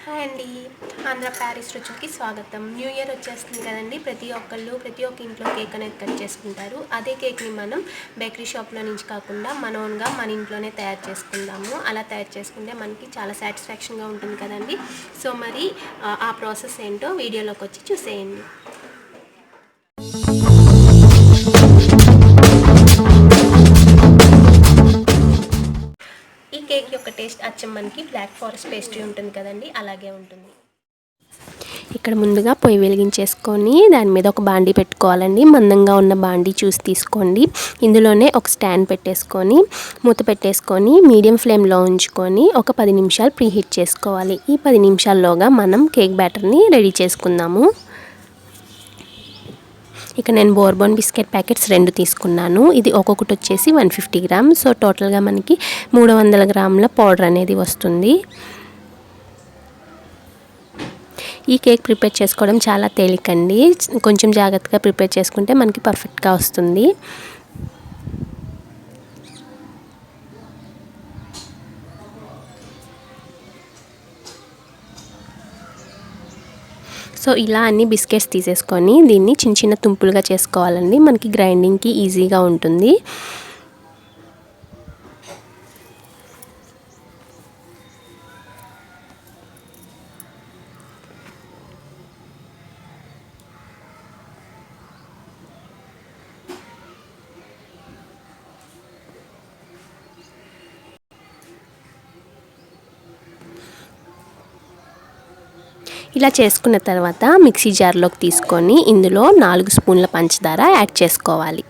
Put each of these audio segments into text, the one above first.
Hi అండి. ఆంధ్రప్యారిస్ రుచులకి స్వాగతం. New year వచ్చేస్తుంది కదండి. ప్రతి ఒక్క ఇంట్లో కేక్ అనేది కట్ చేసుకుంటారు. అదే కేక్ని మనం బేకరీ షాప్లో నుంచి కాకుండా మన ఓన్గా మన ఇంట్లోనే తయారు చేసుకుందాము. అలా తయారు చేసుకుంటే మనకి చాలా సాటిస్ఫాక్షన్గా ఉంటుంది కదండి. సో మరి ఆ ప్రాసెస్ ఏంటో వీడియోలోకి వచ్చి చూసేయండి. ఈ కేక్ యొక్క టేస్ట్ అచ్చం మనకి బ్లాక్ ఫారెస్ట్ పేస్ట్రీ ఉంటుంది కదండి, అలాగే ఉంటుంది. ఇక్కడ ముందుగా పొయ్యి వెలిగించేసుకొని దాని మీద ఒక బాండీ పెట్టుకోవాలండి. మందంగా ఉన్న బాండీ చూసి తీసుకోండి. ఇందులోనే ఒక స్టాండ్ పెట్టేసుకొని మూత పెట్టేసుకొని మీడియం ఫ్లేమ్లో ఉంచుకొని ఒక 10 నిమిషాలు ప్రీహీట్ చేసుకోవాలి. ఈ 10 నిమిషాల్లోగా మనం కేక్ బ్యాటర్ని రెడీ చేసుకుందాము. ఇక నేను బోర్బన్ బిస్కెట్ ప్యాకెట్స్ 2 తీసుకున్నాను. ఇది ఒక్కొక్కటి వచ్చేసి 150 గ్రామ్స్. సో టోటల్గా మనకి 300 గ్రాముల పౌడర్ అనేది వస్తుంది. ఈ కేక్ ప్రిపేర్ చేసుకోవడం చాలా తేలికండి. కొంచెం జాగ్రత్తగా ప్రిపేర్ చేసుకుంటే మనకి పర్ఫెక్ట్గా వస్తుంది. సో ఇలా అన్ని బిస్కెట్స్ తీసేసుకొని దీన్ని చిన్న చిన్న తుంపులుగా చేసుకోవాలండి. మనకి గ్రైండింగ్కి ఈజీగా ఉంటుంది. ఇలా చేసుకున్న తర్వాత మిక్సీ జార్లోకి తీసుకొని ఇందులో 4 స్పూన్ల పంచదార యాడ్ చేసుకోవాలి.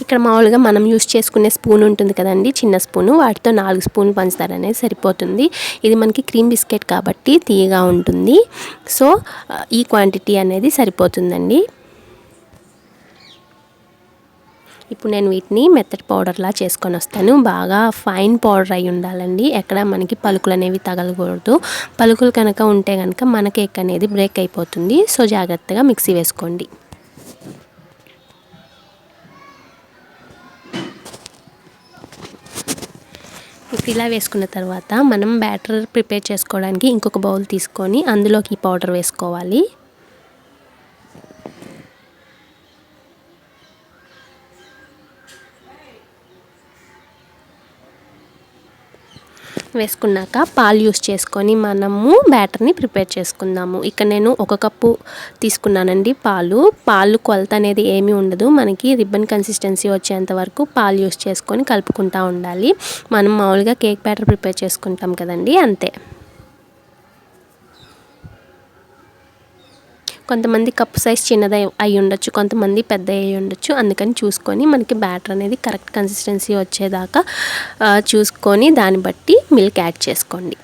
ఇక్కడ మామూలుగా మనం యూస్ చేసుకునే స్పూన్ ఉంటుంది కదండి, చిన్న స్పూను, వాటితో 4 స్పూన్లు పంచదార అనేది సరిపోతుంది. ఇది మనకి క్రీమ్ బిస్కెట్ కాబట్టి తీయగా ఉంటుంది. సో ఈ క్వాంటిటీ అనేది సరిపోతుందండి. ఇప్పుడు నేను వీటిని మెత్తటి పౌడర్లా చేసుకొని వస్తాను. బాగా ఫైన్ పౌడర్ అయి ఉండాలండి. ఎక్కడ మనకి పలుకులు అనేవి తగలకూడదు. పలుకులు కనుక ఉంటే కనుక మన కేక్ అనేది బ్రేక్ అయిపోతుంది. సో జాగ్రత్తగా మిక్సీ వేసుకోండి. ఇప్పుడు ఇలా వేసుకున్న తర్వాత మనం బ్యాటర్ ప్రిపేర్ చేసుకోవడానికి ఇంకొక బౌల్ తీసుకొని అందులోకి ఈ పౌడర్ వేసుకోవాలి. వేసుకున్నాక పాలు యూస్ చేసుకొని మనము బ్యాటర్ని ప్రిపేర్ చేసుకుందాము. ఇక్కడ నేను 1 కప్పు తీసుకున్నానండి పాలు కొలత అనేది ఏమీ ఉండదు. మనకి రిబ్బన్ కన్సిస్టెన్సీ వచ్చేంత వరకు పాలు యూస్ చేసుకొని కలుపుకుంటూ ఉండాలి. మనం మామూలుగా కేక్ బ్యాటర్ ప్రిపేర్ చేసుకుంటాం కదండి, అంతే. కొంతమంది కప్పు సైజ్ చిన్నది అయి ఉండొచ్చు, కొంతమంది పెద్ద అయి ఉండొచ్చు. అందుకని చూసుకొని మనకి బ్యాటర్ అనేది కరెక్ట్ కన్సిస్టెన్సీ వచ్చేదాకా చూసుకొని దాన్ని బట్టి మిల్క్ యాడ్ చేసుకోండి.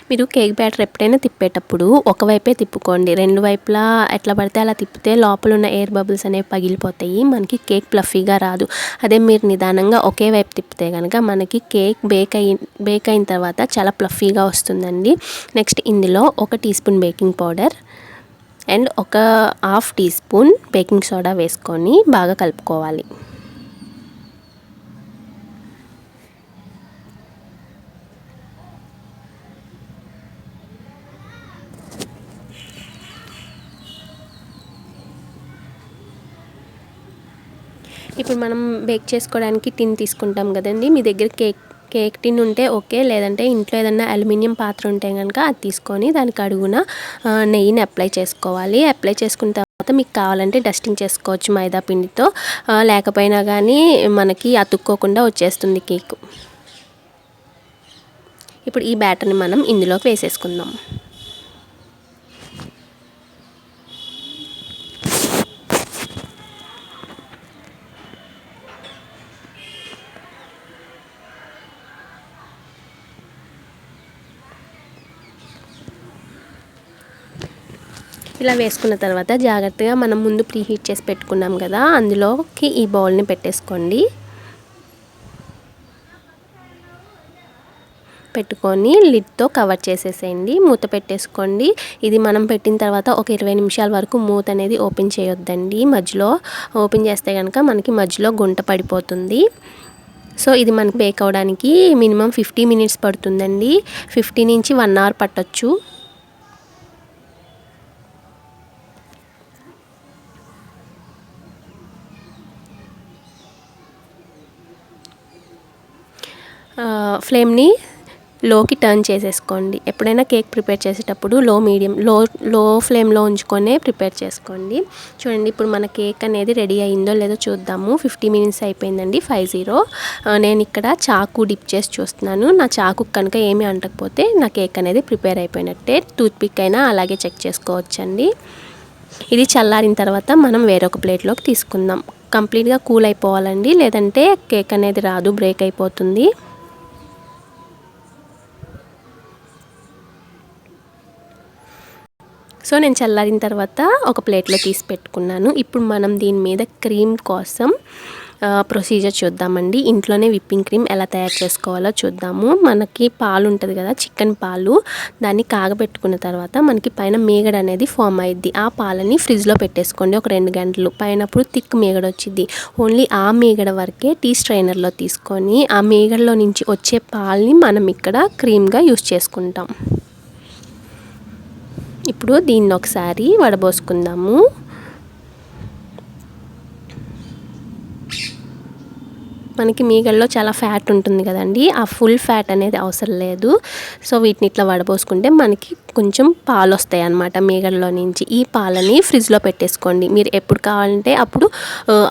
మీరు కేక్ బ్యాటర్ ఎప్పుడైనా తిప్పేటప్పుడు ఒకవైపే తిప్పుకోండి. 2 వైపులా ఎట్లా పడితే అలా తిప్పితే లోపల ఉన్న ఎయిర్ బబుల్స్ అనేవి పగిలిపోతాయి. మనకి కేక్ ఫ్లఫీగా రాదు. అదే మీరు నిదానంగా ఒకే వైపు తిప్పితే కనుక మనకి కేక్ బేక్ అయిన తర్వాత చాలా ఫ్లఫీగా వస్తుందండి. నెక్స్ట్ ఇందులో 1 teaspoon baking powder and 1/2 teaspoon baking soda వేసుకొని బాగా కలుపుకోవాలి. ఇప్పుడు మనం బేక్ చేసుకోవడానికి టిన్ తీసుకుంటాం కదండి. మీ దగ్గర కేక్ టిన్ ఉంటే ఓకే, లేదంటే ఇంట్లో ఏదైనా అల్యూమినియం పాత్ర ఉంటే కనుక అది తీసుకొని దానికి అడుగున నెయ్యిని అప్లై చేసుకోవాలి. అప్లై చేసుకున్న తర్వాత మీకు కావాలంటే డస్టింగ్ చేసుకోవచ్చు మైదా పిండితో. లేకపోయినా కానీ మనకి అతుక్కోకుండా వచ్చేస్తుంది కేక్. ఇప్పుడు ఈ బ్యాటర్ని మనం ఇందులోకి వేసేసుకుందాం. ఇలా వేసుకున్న తర్వాత జాగ్రత్తగా మనం ముందు ప్రీహీట్ చేసి పెట్టుకున్నాం కదా, అందులోకి ఈ బౌల్ని పెట్టేసుకోండి. పెట్టుకొని లిడ్తో కవర్ చేసేసేయండి. మూత పెట్టేసుకోండి. ఇది మనం పెట్టిన తర్వాత ఒక 20 నిమిషాల వరకు మూత అనేది ఓపెన్ చేయొద్దండి. మధ్యలో ఓపెన్ చేస్తే కనుక మనకి మధ్యలో గుంట పడిపోతుంది. సో ఇది మనకి బేక్ అవ్వడానికి మినిమం 50 మినిట్స్ పడుతుందండి. 50 నుంచి 1 అవర్ పట్టొచ్చు. ఫ్లేమ్ని లోకి టర్న్ చేసేసుకోండి. ఎప్పుడైనా కేక్ ప్రిపేర్ చేసేటప్పుడు లో ఫ్లేమ్లో ఉంచుకొనే ప్రిపేర్ చేసుకోండి. చూడండి ఇప్పుడు మన కేక్ అనేది రెడీ అయిందో లేదో చూద్దాము. 50 మినిట్స్ అయిపోయిందండి. 50. నేను ఇక్కడ చాకు డిప్ చేసి చూస్తున్నాను. నా చాకు కనుక ఏమీ అంటకపోతే నా కేక్ అనేది ప్రిపేర్ అయిపోయినట్టే. టూత్పిక్ అయినా అలాగే చెక్ చేసుకోవచ్చండి. ఇది చల్లారిన తర్వాత మనం వేరొక ప్లేట్లోకి తీసుకుందాం. కంప్లీట్గా కూల్ అయిపోవాలండి, లేదంటే కేక్ అనేది రాదు, బ్రేక్ అయిపోతుంది. సో నేను చల్లారిన తర్వాత ఒక ప్లేట్లో తీసి పెట్టుకున్నాను. ఇప్పుడు మనం దీని మీద క్రీమ్ కోసం ప్రొసీజర్ చూద్దామండి. ఇంట్లోనే విప్పింగ్ క్రీమ్ ఎలా తయారు చేసుకోవాలో చూద్దాము. మనకి పాలు ఉంటుంది కదా, చికెన్ పాలు, దాన్ని కాగబెట్టుకున్న తర్వాత మనకి పైన మీగడ అనేది ఫామ్ అయ్యిద్ది. ఆ పాలని ఫ్రిడ్జ్లో పెట్టేసుకోండి ఒక 2 గంటలు. పైనప్పుడు థిక్ మీగడ వచ్చింది. ఓన్లీ ఆ మీగడ వరకే టీ స్ట్రైనర్లో తీసుకొని ఆ మీగడలో నుంచి వచ్చే పాలని మనం ఇక్కడ క్రీమ్గా యూస్ చేసుకుంటాం. ఇప్పుడు దీన్ని ఒకసారి వడబోసుకుందాము. మనకి మీగడలో చాలా ఫ్యాట్ ఉంటుంది కదండి, ఆ ఫుల్ ఫ్యాట్ అనేది అవసరం లేదు. సో వీటిని ఇట్లా వడబోసుకుంటే మనకి కొంచెం పాలు వస్తాయి అన్నమాట మీగడలో నుంచి. ఈ పాలని ఫ్రిడ్జ్లో పెట్టేసుకోండి. మీరు ఎప్పుడు కావాలంటే అప్పుడు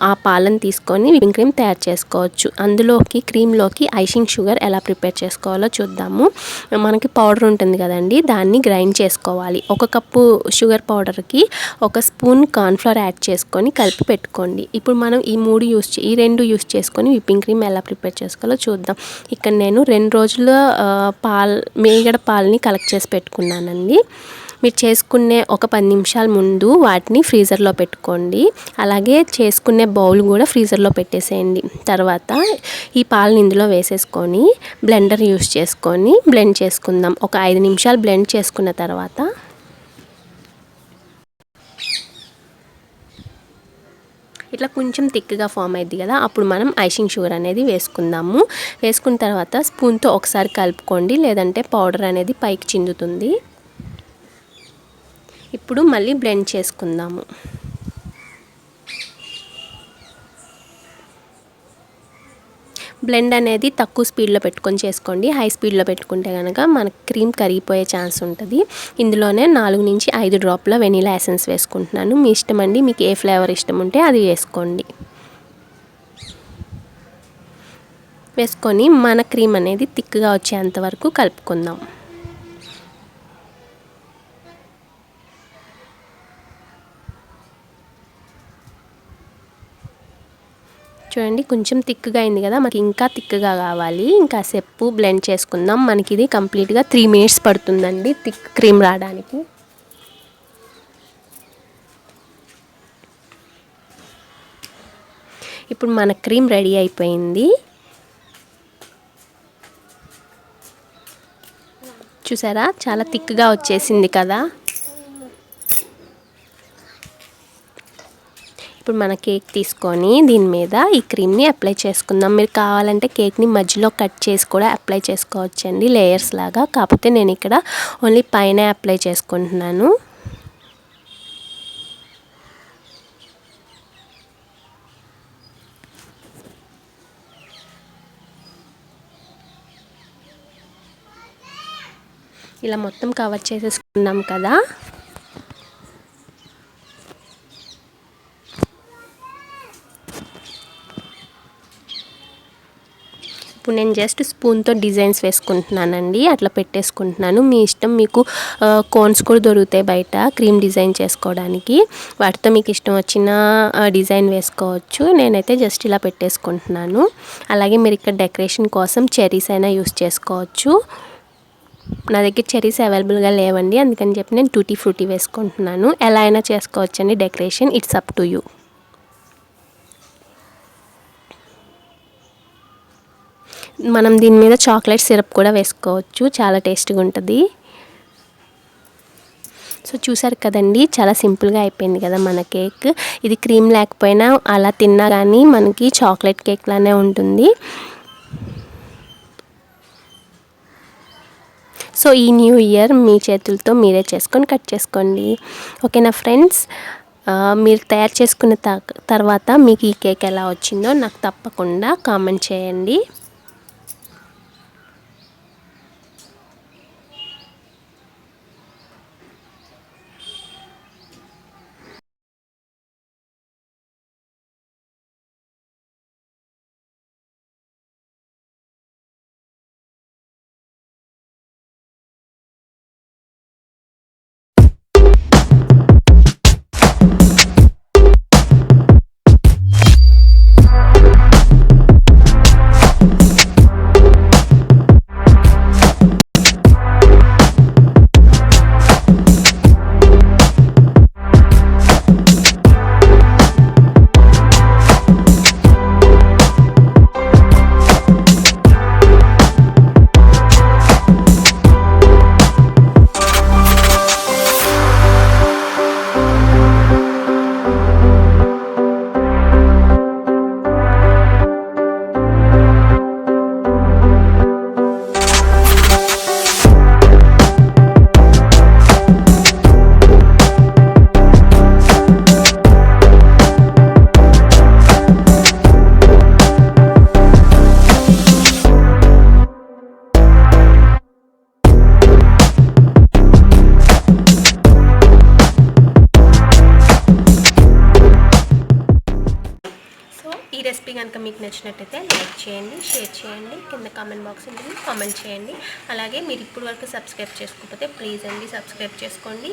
ఆ పాలను తీసుకొని విప్పింగ్ క్రీమ్ తయారు చేసుకోవచ్చు. అందులోకి క్రీమ్లోకి ఐసింగ్ షుగర్ ఎలా ప్రిపేర్ చేసుకోవాలో చూద్దాము. మనకి పౌడర్ ఉంటుంది కదండి, దాన్ని గ్రైండ్ చేసుకోవాలి. 1 కప్పు షుగర్ పౌడర్కి 1 స్పూన్ కార్న్ఫ్లవర్ యాడ్ చేసుకొని కలిపి పెట్టుకోండి. ఇప్పుడు మనం ఈ 2 యూస్ చేసుకొని విప్పింగ్ క్రీమ్ ఎలా ప్రిపేర్ చేసుకోవాలో చూద్దాం. ఇక్కడ నేను 2 రోజుల మీగడ పాలని కలెక్ట్ చేసి పెట్టుకున్నానండి. మీరు చేసుకునే ఒక 10 నిమిషాల ముందు వాటిని ఫ్రీజర్లో పెట్టుకోండి. అలాగే చేసుకునే బౌల్ కూడా ఫ్రీజర్లో పెట్టేసేయండి. తర్వాత ఈ పాలని ఇందులో వేసేసుకొని బ్లెండర్ యూస్ చేసుకొని బ్లెండ్ చేసుకుందాం. ఒక 5 నిమిషాలు బ్లెండ్ చేసుకున్న తర్వాత ఇట్లా కొంచెం థిక్గా ఫామ్ అయింది కదా, అప్పుడు మనం ఐసింగ్ షుగర్ అనేది వేసుకుందాము. వేసుకున్న తర్వాత స్పూన్తో ఒకసారి కలుపుకోండి, లేదంటే పౌడర్ అనేది పైకి చిందుతుంది. ఇప్పుడు మళ్ళీ బ్లెండ్ చేసుకుందాము. బ్లెండ్ అనేది తక్కువ స్పీడ్లో పెట్టుకొని చేసుకోండి. హై స్పీడ్లో పెట్టుకుంటే కనుక మనకి క్రీమ్ కరిగిపోయే ఛాన్స్ ఉంటుంది. ఇందులోనే 4 నుంచి 5 డ్రాప్ల వెనీలా ఎసెన్స్ వేసుకుంటున్నాను. మీ ఇష్టం అండి, మీకు ఏ ఫ్లేవర్ ఇష్టం ఉంటే అది వేసుకోండి. వేసుకొని మన క్రీమ్ అనేది థిక్గా వచ్చేంత వరకు కలుపుకుందాం. చూడండి కొంచెం థిక్గా అయింది కదా, మనకి ఇంకా థిక్గా కావాలి. ఇంకా సేపు బ్లెండ్ చేసుకుందాం. మనకి ఇది కంప్లీట్గా 3 మినిట్స్ పడుతుందండి థిక్ క్రీమ్ రావడానికి. ఇప్పుడు మన క్రీమ్ రెడీ అయిపోయింది. చూసారా, చాలా థిక్గా వచ్చేసింది కదా. ఇప్పుడు మన కేక్ తీసుకొని దీని మీద ఈ క్రీమ్ని అప్లై చేసుకుందాం. మీరు కావాలంటే కేక్ని మధ్యలో కట్ చేసి కూడా అప్లై చేసుకోవచ్చండి, లేయర్స్ లాగా. కాకపోతే నేను ఇక్కడ ఓన్లీ పైన అప్లై చేసుకుంటున్నాను. ఇలా మొత్తం కవర్ చేసేసుకున్నాం కదా. ఇప్పుడు నేను జస్ట్ స్పూన్తో డిజైన్స్ వేసుకుంటున్నానండి, అట్లా పెట్టేసుకుంటున్నాను. మీ ఇష్టం, మీకు కోన్స్ కూడా దొరుకుతాయి బయట క్రీమ్ డిజైన్ చేసుకోవడానికి. వాటితో మీకు ఇష్టం వచ్చిన డిజైన్ వేసుకోవచ్చు. నేనైతే జస్ట్ ఇలా పెట్టేసుకుంటున్నాను. అలాగే మీరు ఇక్కడ డెకరేషన్ కోసం చెర్రీస్ అయినా యూస్ చేసుకోవచ్చు. నా దగ్గర చెర్రీస్ అవైలబుల్గా లేవండి, అందుకని చెప్పి నేను టూటీ ఫ్రూటీ వేసుకుంటున్నాను. ఎలా అయినా చేసుకోవచ్చండి decoration, it's up to you. మనం దీని మీద చాక్లెట్ సిరప్ కూడా వేసుకోవచ్చు, చాలా టేస్టీగా ఉంటుంది. సో చూసారు కదండి, చాలా సింపుల్గా అయిపోయింది కదా మన కేక్. ఇది క్రీమ్ లేకపోయినా అలా తిన్నా కానీ మనకి చాక్లెట్ కేక్ లానే ఉంటుంది. సో ఈ న్యూ ఇయర్ మీ చేతులతో మీరే చేసుకొని కట్ చేసుకోండి. ఓకేనా ఫ్రెండ్స్, మీరు తయారు చేసుకున్న తర్వాత మీకు ఈ కేక్ ఎలా వచ్చిందో నాకు తప్పకుండా కామెంట్ చేయండి. ఈ రెసిపీ కనుక మీకు నచ్చినట్టయితే లైక్ చేయండి, షేర్ చేయండి, కింద కామెంట్ బాక్స్ ఉంటుంది కామెంట్ చేయండి. అలాగే మీరు ఇప్పుడు వరకు సబ్స్క్రైబ్ చేసుకోకపోతే ప్లీజ్ అండి సబ్స్క్రైబ్ చేసుకోండి.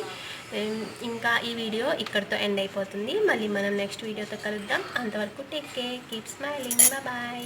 ఇంకా ఈ వీడియో ఇక్కడితో ఎండ్ అయిపోతుంది. మళ్ళీ మనం నెక్స్ట్ వీడియోతో కలుద్దాం. అంతవరకు take care, keep smiling, bye.